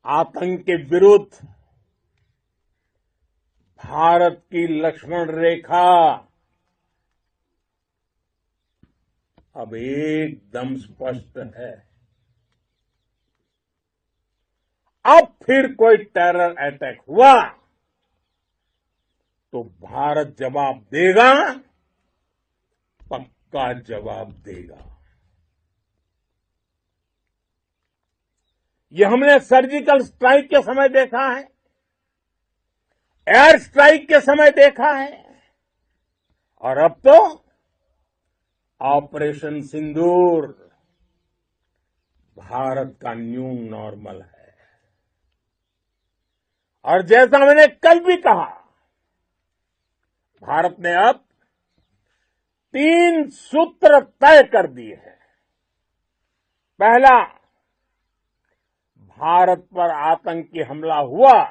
आतंक के विरुद्ध भारत की लक्ष्मण रेखा अब एकदम स्पष्ट है। अब फिर कोई टेरर अटैक हुआ तो भारत जवाब देगा, पक्का जवाब देगा। ये हमने सर्जिकल स्ट्राइक के समय देखा है, एयर स्ट्राइक के समय देखा है, और अब तो ऑपरेशन सिंदूर भारत का न्यू नॉर्मल है। और जैसा मैंने कल भी कहा, भारत ने अब 3 सूत्र तय कर दिए हैं। पहला, भारत पर आतंकी हमला हुआ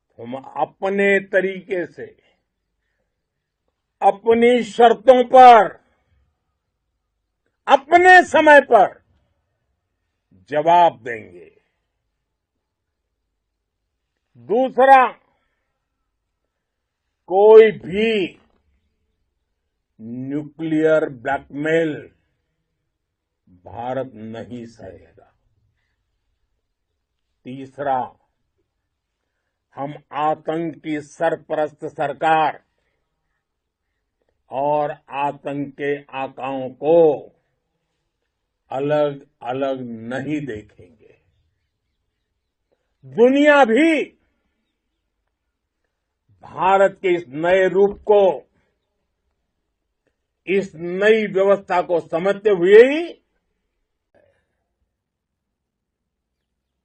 तो हम अपने तरीके से, अपनी शर्तों पर, अपने समय पर जवाब देंगे। दूसरा, कोई भी न्यूक्लियर ब्लैकमेल भारत नहीं सहेगा। तीसरा, हम आतंक की सरपरस्त सरकार और आतंक के आकाओं को अलग अलग नहीं देखेंगे। दुनिया भी भारत के इस नए रूप को, इस नई व्यवस्था को समझते हुए ही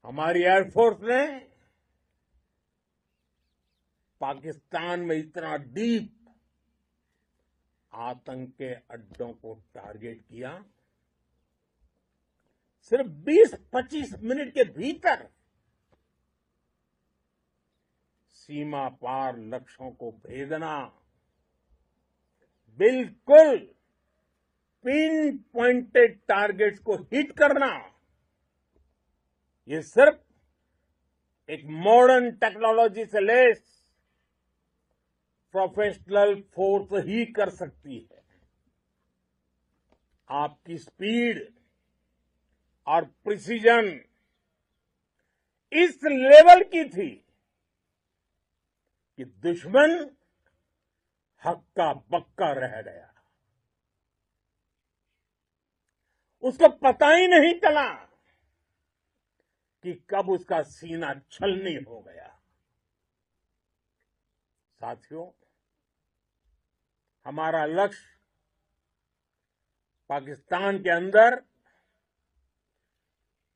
हमारी एयरफोर्स ने पाकिस्तान में इतना डीप आतंक के अड्डों को टारगेट किया। सिर्फ 20-25 मिनट के भीतर सीमा पार लक्ष्यों को भेदना, बिल्कुल पिन पॉइंटेड टारगेट्स को हिट करना, ये सिर्फ एक मॉडर्न टेक्नोलॉजी से लैस प्रोफेशनल फोर्स ही कर सकती है। आपकी स्पीड और प्रिसीजन इस लेवल की थी कि दुश्मन हक्का बक्का रह गया। उसको पता ही नहीं चला कि कब उसका सीना छलनी हो गया। साथियों, हमारा लक्ष्य पाकिस्तान के अंदर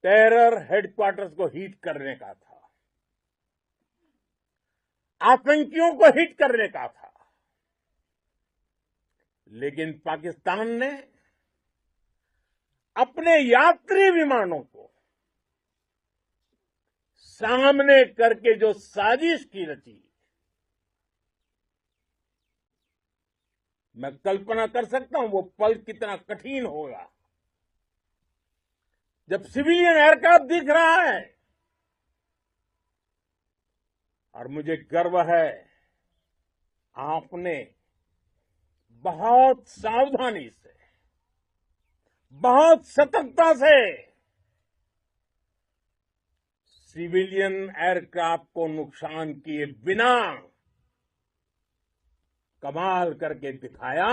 टेरर हेडक्वार्टर्स को हिट करने का था, आतंकियों को हिट करने का था। लेकिन पाकिस्तान ने अपने यात्री विमानों को सामने करके जो साजिश की रची, मैं कल्पना कर सकता हूं वो पल कितना कठिन होगा जब सिविलियन एयरक्राफ्ट दिख रहा है। और मुझे गर्व है, आपने बहुत सावधानी से, बहुत सतर्कता से सिविलियन एयरक्राफ्ट को नुकसान किए बिना कमाल करके दिखाया,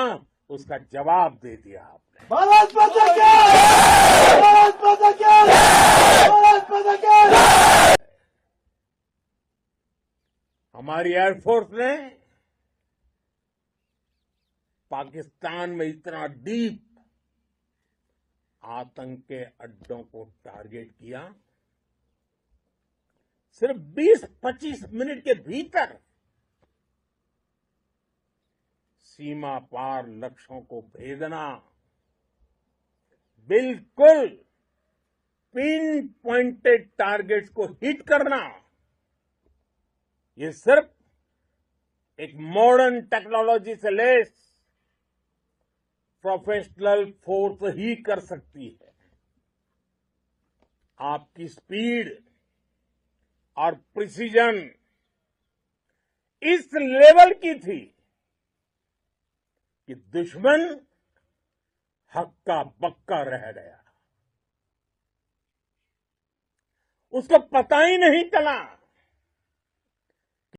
उसका जवाब दे दिया आपने। भारत माता की! भारत माता की! भारत माता की! हमारी एयरफोर्स ने पाकिस्तान में इतना डीप आतंक के अड्डों को टारगेट किया। सिर्फ 20-25 मिनट के भीतर सीमा पार लक्ष्यों को भेदना, बिल्कुल पिन पॉइंटेड टारगेट्स को हिट करना, ये सिर्फ एक मॉडर्न टेक्नोलॉजी से लैस प्रोफेशनल फोर्स ही कर सकती है। आपकी स्पीड और प्रिसीजन इस लेवल की थी कि दुश्मन हक्का बक्का रह गया। उसको पता ही नहीं चला